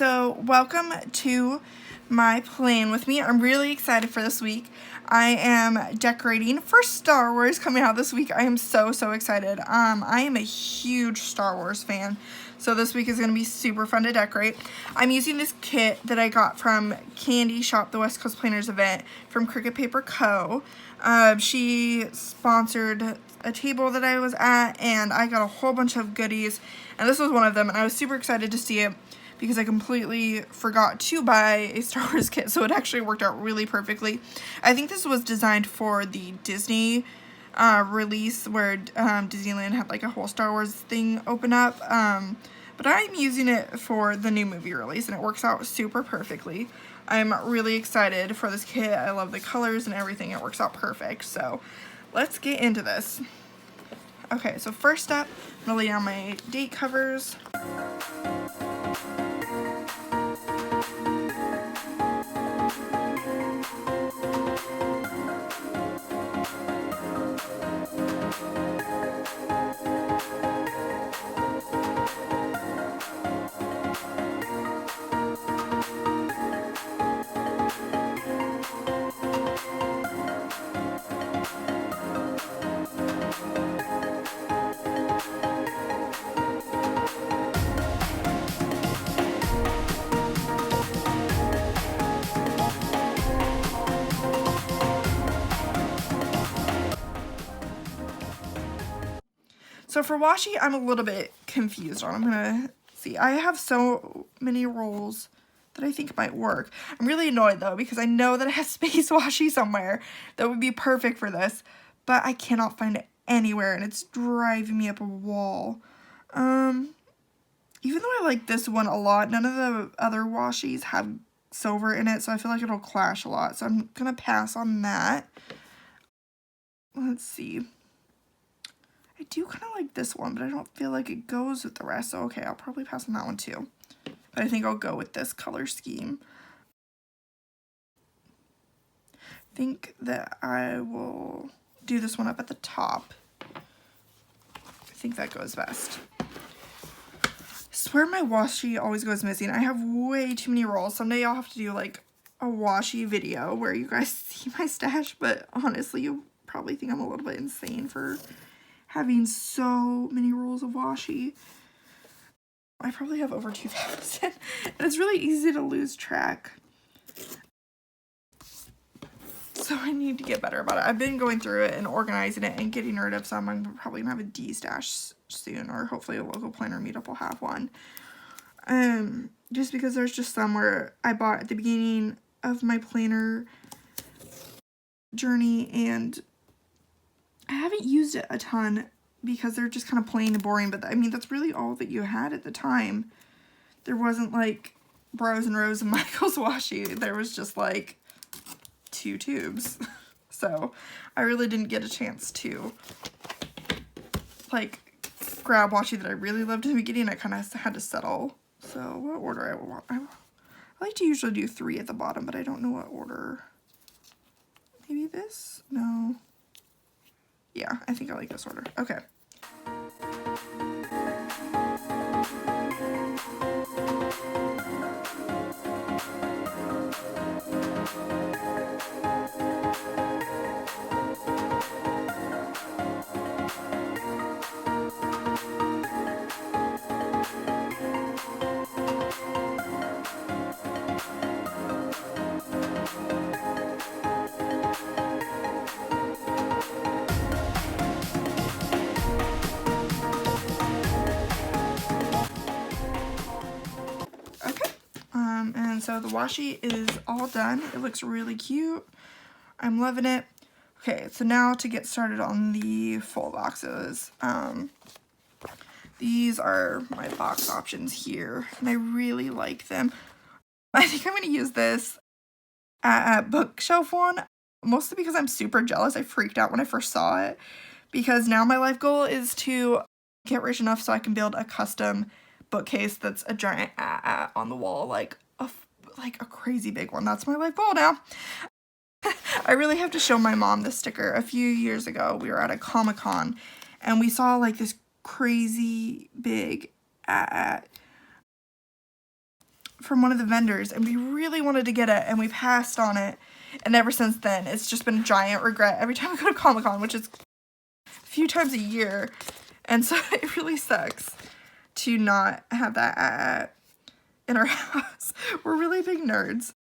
so welcome to my plan with me. I'm really excited for this week. I am decorating for Star Wars coming out this week. I am so excited. I am a huge Star Wars fan, so this week is going to be super fun to decorate. I'm using this kit that I got from Candy Shop, the West Coast Planners event from Cricut Paper Co. She sponsored a table that I was at, and I got a whole bunch of goodies, and this was one of them, and I was super excited to see it because I completely forgot to buy a Star Wars kit, so it actually worked out really perfectly. I think this was designed for the Disney release where Disneyland had like a whole Star Wars thing open up, but I'm using it for the new movie release, and it works out super perfectly. I'm really excited for this kit. I love the colors and everything. It works out perfect, so let's get into this. Okay, so first up, I'm gonna lay down my date covers. So for washi, I'm a little bit confused on. I'm gonna see. I have so many rolls that I think might work. I'm really annoyed though because I know that I have space washi somewhere that would be perfect for this, but I cannot find it anywhere, and it's driving me up a wall. Even though I like this one a lot, none of the other washis have silver in it, so I feel like it'll clash a lot. So I'm gonna pass on that. Let's see. I do kind of like this one, but I don't feel like it goes with the rest, so okay, I'll probably pass on that one too. But I think I'll go with this color scheme. I think that I will do this one up at the top. I think that goes best. I swear my washi always goes missing. I have way too many rolls. Someday I'll have to do like a washi video where you guys see my stash, but honestly, you probably think I'm a little bit insane for having so many rolls of washi. I probably have over 2,000, and it's really easy to lose track. So I need to get better about it. I've been going through it and organizing it and getting rid of some. I'm probably gonna have a D-stash soon, or hopefully a local planner meetup will have one. Just because there's just some where I bought at the beginning of my planner journey, and I haven't used it a ton because they're just kind of plain and boring, but I mean, that's really all that you had at the time. There wasn't like rows and rows of Michael's washi. There was just like 2 tubes. So I really didn't get a chance to like grab washi that I really loved in the beginning. I kind of had to settle. So what order I want? I like to usually do 3 at the bottom, but I don't know what order. Maybe this? No. Yeah, I think I like this order. Okay. And so the washi is all done. It looks really cute. I'm loving it. Okay, so now to get started on the full boxes. These are my box options here, and I really like them. I think I'm going to use this bookshelf one, mostly because I'm super jealous. I freaked out when I first saw it, because now my life goal is to get rich enough so I can build a custom bookcase that's a giant on the wall, like a crazy big one. That's my life goal now. I really have to show my mom this sticker. A few years ago, we were at a Comic-Con, and we saw like this crazy big from one of the vendors, and we really wanted to get it, and we passed on it. And ever since then, it's just been a giant regret every time I go to Comic-Con, which is a few times a year. And so it really sucks to not have that in our house. We're really big nerds.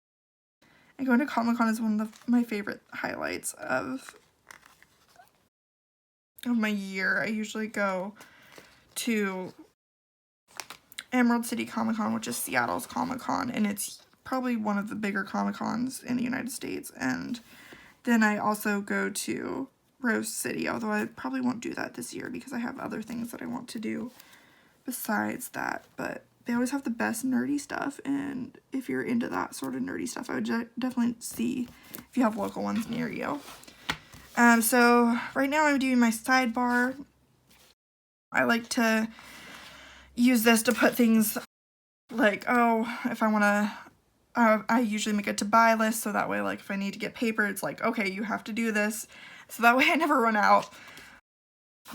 And going to Comic-Con is one of my favorite highlights of my year. I usually go to Emerald City Comic-Con, which is Seattle's Comic-Con, and it's probably one of the bigger Comic-Cons in the United States. And then I also go to Rose City, although I probably won't do that this year because I have other things that I want to do besides that. But they always have the best nerdy stuff, and if you're into that sort of nerdy stuff, I would definitely see if you have local ones near you. So right now I'm doing my sidebar. I like to use this to put things like, if I want to, I usually make a to buy list, so that way, like, if I need to get paper, it's like, okay, you have to do this, so that way I never run out.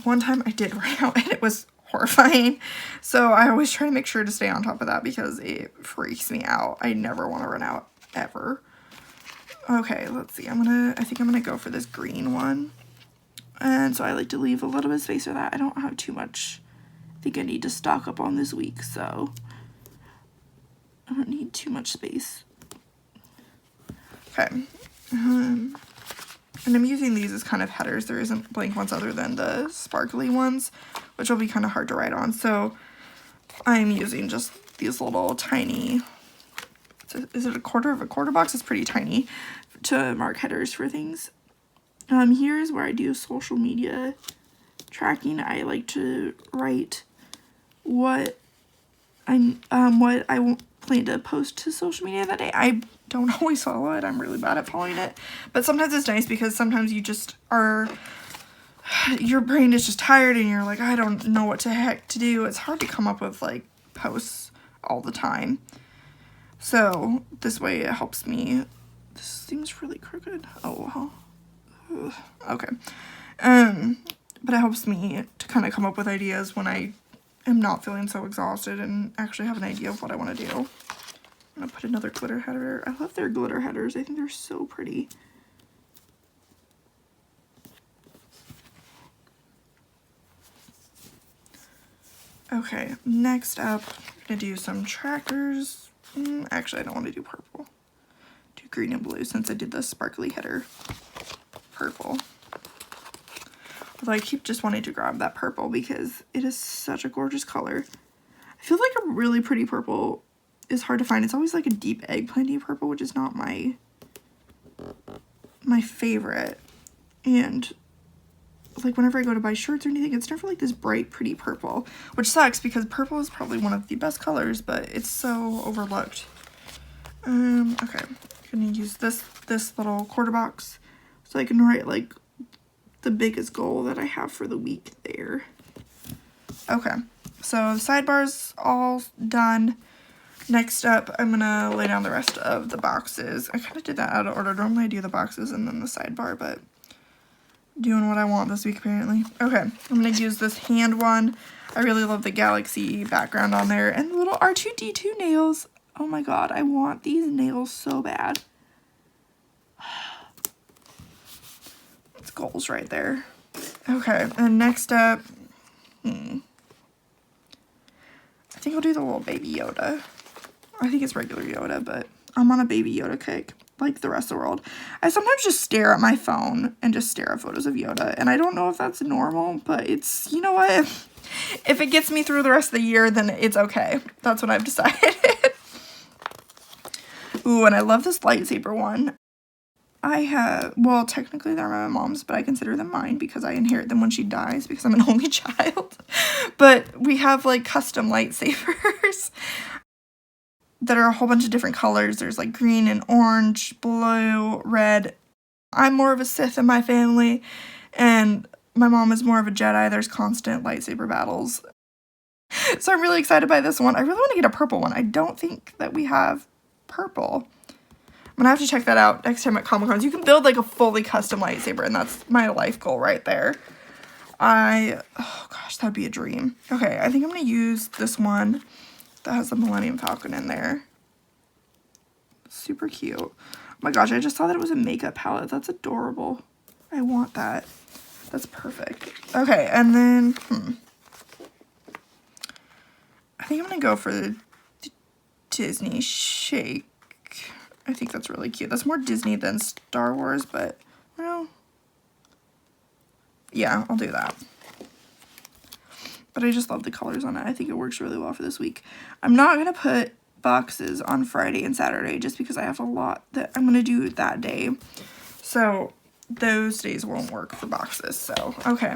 One time I did run out, and it was horrifying, so I always try to make sure to stay on top of that because it freaks me out. I never want to run out, ever. Okay, let's see, I think I'm gonna go for this green one, and so I like to leave a little bit of space for that. I don't have too much. I think I need to stock up on this week, so I don't need too much space. Okay, and I'm using these as kind of headers. There isn't blank ones other than the sparkly ones, which will be kind of hard to write on, so I'm using just these little tiny, is it a quarter of a quarter box? It's pretty tiny, to mark headers for things. Here's where I do social media tracking. I like to write what I plan to post to social media that day. I don't always follow it. I'm really bad at following it, but sometimes it's nice because sometimes you just are, your brain is just tired and you're like, I don't know what the heck to do. It's hard to come up with like posts all the time. So this way it helps me. This seems really crooked. Oh, well. Okay. But it helps me to kind of come up with ideas when I am not feeling so exhausted and actually have an idea of what I want to do. I'm going to put another glitter header. I love their glitter headers. I think they're so pretty. Okay, next up, I'm going to do some trackers. Actually, I don't want to do purple. Do green and blue since I did the sparkly header purple. Although I keep just wanting to grab that purple because it is such a gorgeous color. I feel like a really pretty purple is hard to find. It's always like a deep eggplanty purple, which is not my favorite. And like whenever I go to buy shirts or anything, it's never like this bright, pretty purple, which sucks because purple is probably one of the best colors, but it's so overlooked. Okay, I'm gonna use this little quarter box so I can write like the biggest goal that I have for the week there. Okay, so the sidebar's all done. Next up, I'm gonna lay down the rest of the boxes. I kind of did that out of order. Normally I do the boxes and then the sidebar, but doing what I want this week apparently. Okay, I'm gonna use this hand one. I really love the galaxy background on there and the little R2-D2 nails. Oh my god, I want these nails so bad. It's goals right there. Okay, and next up, I think I'll do the little baby Yoda. I think it's regular Yoda, but I'm on a baby Yoda kick, like the rest of the world. I sometimes just stare at my phone and just stare at photos of Yoda, and I don't know if that's normal, but it's, you know what, if it gets me through the rest of the year, then it's okay. That's what I've decided. Ooh, and I love this lightsaber one. Well, technically they're my mom's, but I consider them mine because I inherit them when she dies because I'm an only child. But we have like custom lightsabers that are a whole bunch of different colors. There's like green and orange, blue, red. I'm more of a Sith in my family, and my mom is more of a Jedi. There's constant lightsaber battles. So I'm really excited by this one. I really want to get a purple one. I don't think that we have purple. I'm gonna have to check that out next time at Comic-Cons. You can build like a fully custom lightsaber, and that's my life goal right there. Oh gosh, that'd be a dream. Okay, I think I'm gonna use this one that has the Millennium Falcon in there. Super cute. Oh my gosh, I just saw that it was a makeup palette. That's adorable. I want that. That's perfect. Okay, and then, I think I'm going to go for the Disney Shake. I think that's really cute. That's more Disney than Star Wars, but, well, yeah, I'll do that. But I just love the colors on it. I think it works really well for this week. I'm not going to put boxes on Friday and Saturday just because I have a lot that I'm going to do that day. So those days won't work for boxes. So, okay.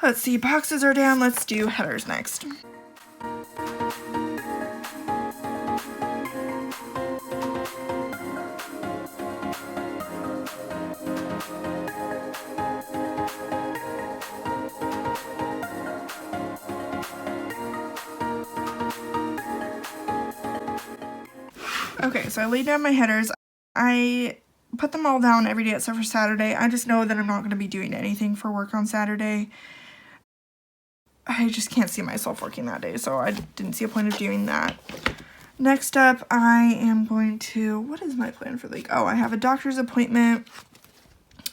Let's see. Boxes are down. Let's do headers next. Okay, so I laid down my headers. I put them all down every day except for Saturday. I just know that I'm not going to be doing anything for work on Saturday. I just can't see myself working that day, so I didn't see a point of doing that. Next up, I am going to, what is my plan for the week? Oh, I have a doctor's appointment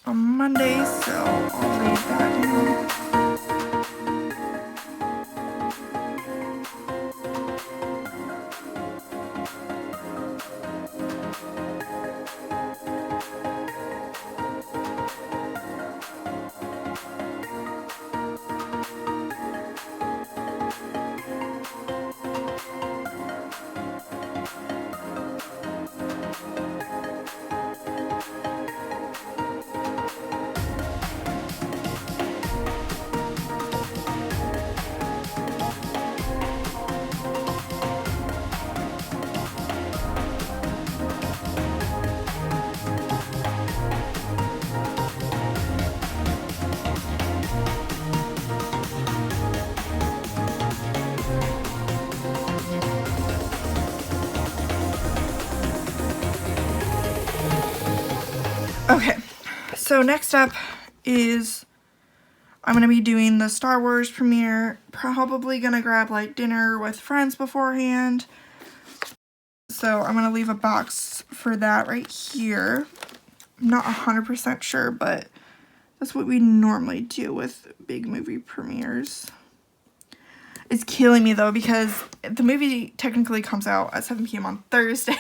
on Monday, so I'll lay that down. Okay, so next up is I'm going to be doing the Star Wars premiere. Probably going to grab like dinner with friends beforehand. So I'm going to leave a box for that right here. I'm not 100% sure, but that's what we normally do with big movie premieres. It's killing me though because the movie technically comes out at 7 p.m. on Thursday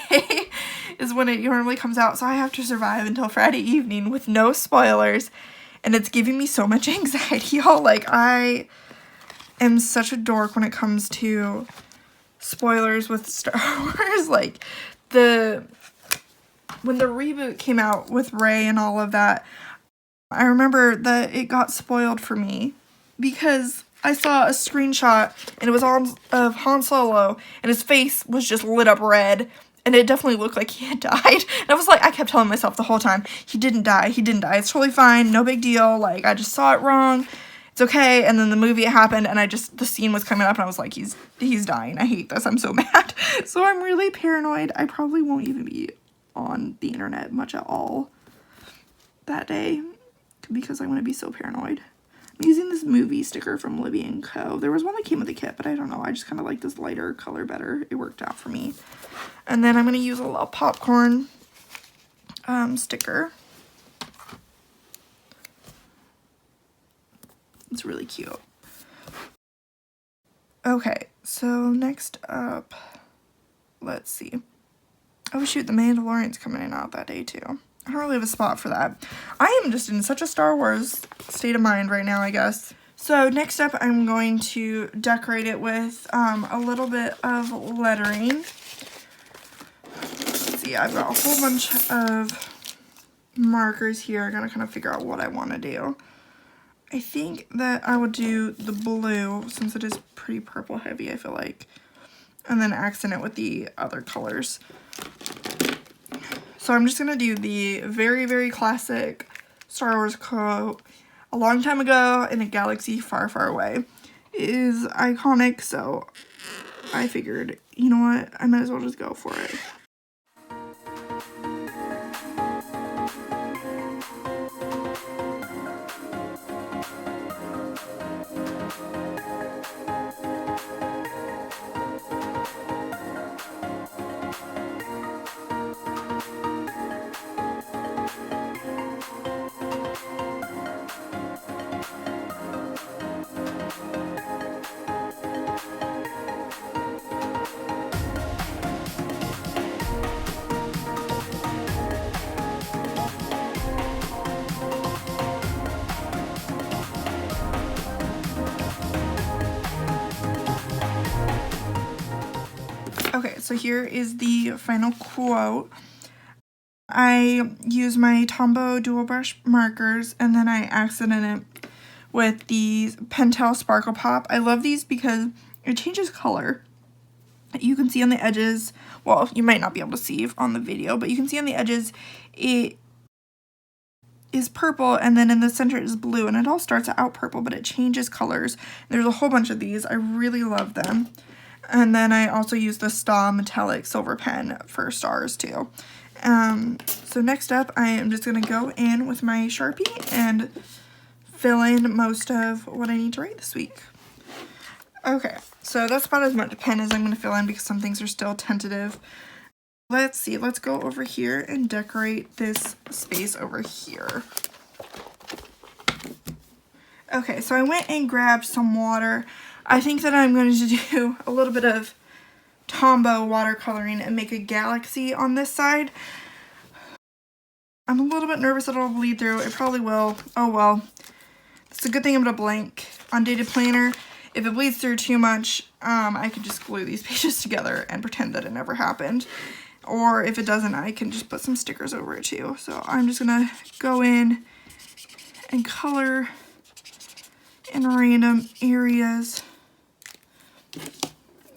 is when it normally comes out, so I have to survive until Friday evening with no spoilers, and it's giving me so much anxiety, y'all. Like, I am such a dork when it comes to spoilers with Star Wars. Like, when the reboot came out with Rey and all of that, I remember that it got spoiled for me because I saw a screenshot and it was on of Han Solo and his face was just lit up red and it definitely looked like he had died. And I was like, I kept telling myself the whole time, he didn't die, it's totally fine, no big deal, like I just saw it wrong, it's okay. And then the movie happened and the scene was coming up and I was like, he's dying, I hate this, I'm so mad. So I'm really paranoid. I probably won't even be on the internet much at all that day because I'm going to be so paranoid. I'm using this movie sticker from Libby & Co. There was one that came with a kit, but I don't know. I just kind of like this lighter color better. It worked out for me. And then I'm going to use a little popcorn sticker. It's really cute. Okay, so next up, let's see. Oh shoot, The Mandalorian's coming out that day too. I don't really have a spot for that. I am just in such a Star Wars state of mind right now, I guess. So next up, I'm going to decorate it with a little bit of lettering. Let's see, I've got a whole bunch of markers here. I'm gonna kind of figure out what I want to do. I think that I will do the blue since it is pretty purple heavy, I feel like. And then accent it with the other colors. So I'm just going to do the very, very classic Star Wars quote, "A long time ago in a galaxy far, far away." It is iconic, so I figured, you know what, I might as well just go for it. so here is the final quote. I use my Tombow dual brush markers, and then I accent it with the Pentel Sparkle Pop. I love these because it changes color. You can see on the edges, well, you might not be able to see on the video, but you can see on the edges it is purple, and then in the center it is blue, and it all starts out purple, but it changes colors. There's a whole bunch of these. I really love them. And then I also use the Sta Metallic Silver Pen for stars too. So next up, I am just going to go in with my Sharpie and fill in most of what I need to write this week. Okay, so that's about as much pen as I'm going to fill in because some things are still tentative. Let's see, let's go over here and decorate this space over here. Okay, so I went and grabbed some water. I think that I'm going to do a little bit of Tombow watercoloring and make a galaxy on this side. I'm a little bit nervous that it'll bleed through. It probably will. Oh well. It's a good thing I'm going to blank Undated planner. If it bleeds through too much, I could just glue these pages together and pretend that it never happened. Or if it doesn't, I can just put some stickers over it too. So I'm just going to go in and color in random areas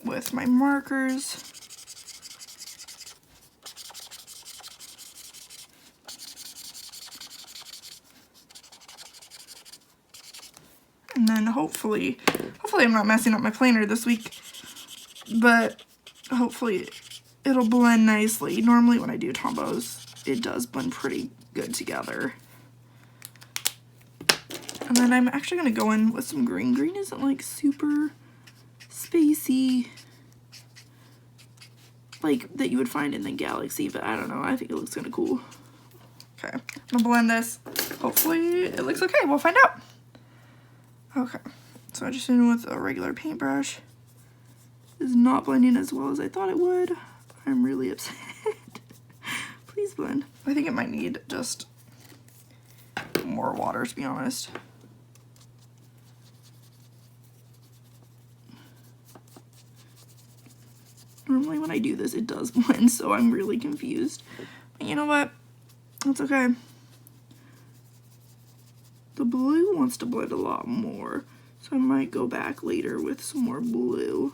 with my markers. And then hopefully I'm not messing up my planner this week, but hopefully it'll blend nicely. Normally when I do Tombows, it does blend pretty good together. And then I'm actually going to go in with some green. Green isn't like super spacey, like that you would find in the galaxy, but I don't know. I think it looks kind of cool. Okay, I'm going to blend this. Hopefully it looks okay. We'll find out. Okay, so I just went in with a regular paintbrush. It's not blending as well as I thought it would. I'm really upset. Please blend. I think it might need just more water, to be honest. Normally when I do this, it does blend, so I'm really confused. But you know what? That's okay. The blue wants to blend a lot more, so I might go back later with some more blue.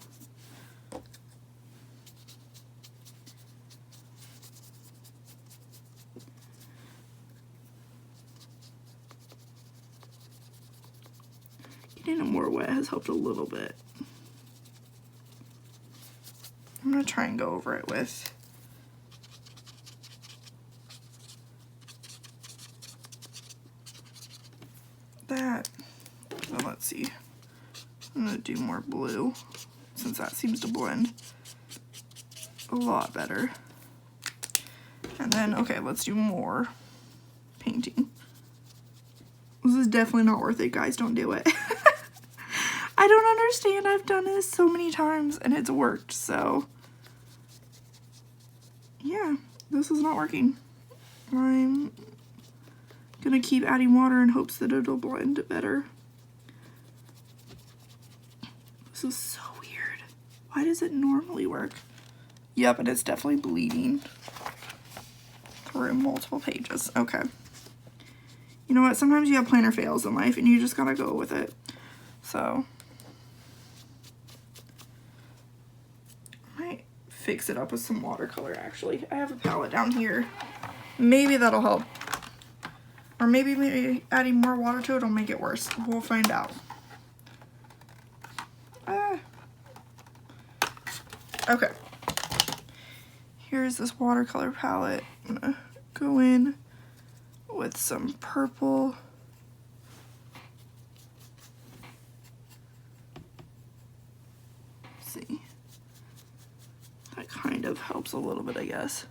Getting it more wet has helped a little bit. I'm going to try and go over it with that. So let's see. I'm going to do more blue since that seems to blend a lot better. And then, okay, let's do more painting. This is definitely not worth it, guys. Don't do it. I don't understand. I've done this so many times and it's worked, so yeah, this is not working. I'm gonna keep adding water in hopes that it'll blend better. This is so weird. Why does it normally work? Yep, and it's definitely bleeding through multiple pages. Okay. You know what? Sometimes you have planner fails in life and you just gotta go with it. So I might fix it up with some watercolor actually. I have a palette down here. Maybe that'll help. Or maybe adding more water to it will make it worse. We'll find out. Okay. Here's this watercolor palette. I'm gonna go in with some purple. Let's see. That kind of helps a little bit, I guess.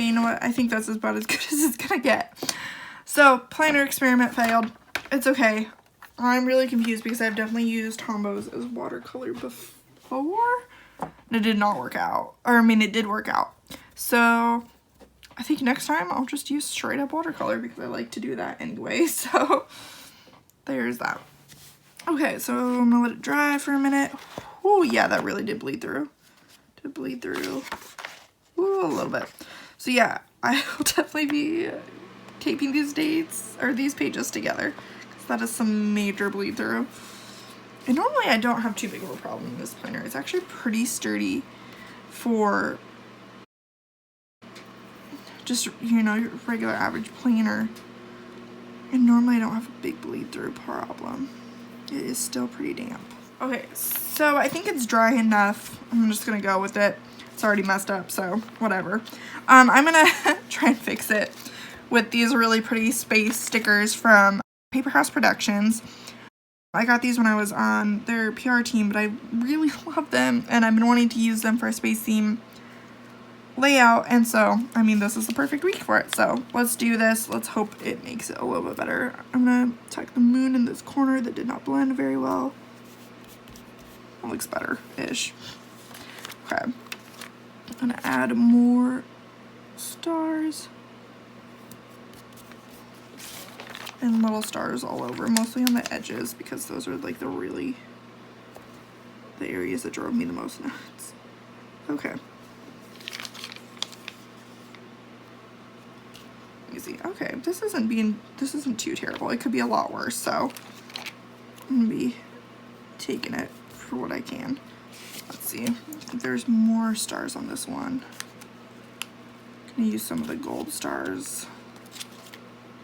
Okay, you know what? I think that's about as good as it's gonna get. So, planner experiment failed. It's okay. I'm really confused because I've definitely used Tombow's as watercolor before. And it did not work out. Or, I mean, it did work out. So, I think next time I'll just use straight up watercolor because I like to do that anyway. So, there's that. Okay, so I'm gonna let it dry for a minute. Oh, yeah, that really did bleed through. Ooh, a little bit. So yeah, I will definitely be taping these dates or these pages together because that is some major bleed through. And normally I don't have too big of a problem in this planner. It's actually pretty sturdy for just, you know, your regular average planner. And normally I don't have a big bleed through problem. It is still pretty damp. Okay, so I think it's dry enough. I'm just gonna go with it. It's already messed up, so whatever. I'm gonna try and fix it with these really pretty space stickers from Paper House Productions. I got these when I was on their PR team, but I really love them, and I've been wanting to use them for a space theme layout, and so, I mean, this is the perfect week for it. So let's do this. Let's hope it makes it a little bit better. I'm gonna tuck the moon in this corner that did not blend very well. It looks better-ish. Okay. I'm gonna add more stars. And little stars all over, mostly on the edges, because those are like the areas that drove me the most nuts. Okay. Easy. Okay, this isn't too terrible. It could be a lot worse, so I'm gonna be taking it for what I can. Let's see. I think there's more stars on this one. I'm gonna use some of the gold stars.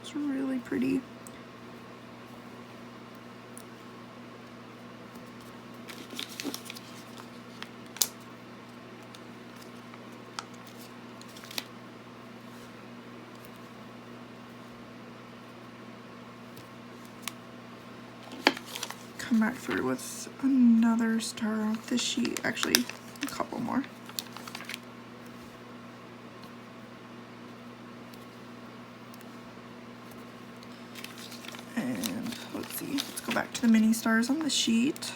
It's really pretty. Come back through with another star off this sheet. Actually, a couple more. And let's see, let's go back to the mini stars on the sheet.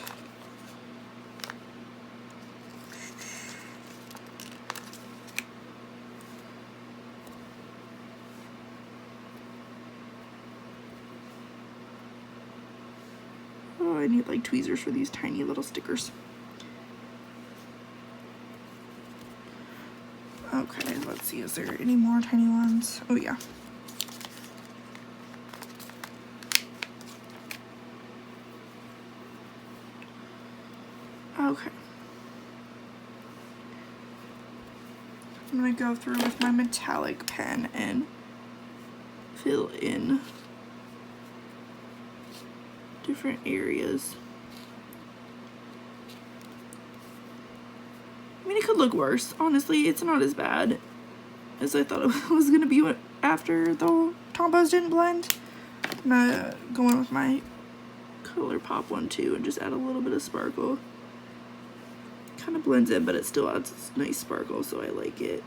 Oh, I need like tweezers for these tiny little stickers. Okay, let's see, is there any more tiny ones? Oh yeah. Okay. I'm gonna go through with my metallic pen and fill in different areas. I mean, it could look worse. Honestly, it's not as bad as I thought it was gonna be after the Tombows didn't blend. I'm gonna go in with my Color Pop one too and just add a little bit of sparkle. Kind of blends in, but it still adds this nice sparkle, so I like it.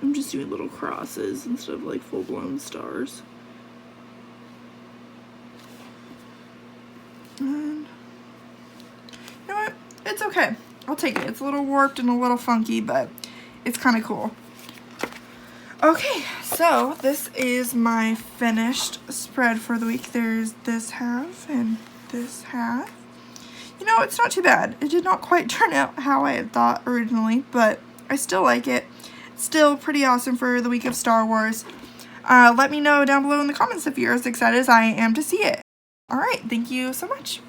I'm just doing little crosses instead of like full-blown stars. And you know what? It's okay. I'll take it. It's a little warped and a little funky, but it's kind of cool. Okay, so this is my finished spread for the week. There's this half and this half. You know, it's not too bad. It did not quite turn out how I had thought originally, but I still like it. It's still pretty awesome for the week of Star Wars. Let me know down below in the comments if you're as excited as I am to see it. Alright, thank you so much.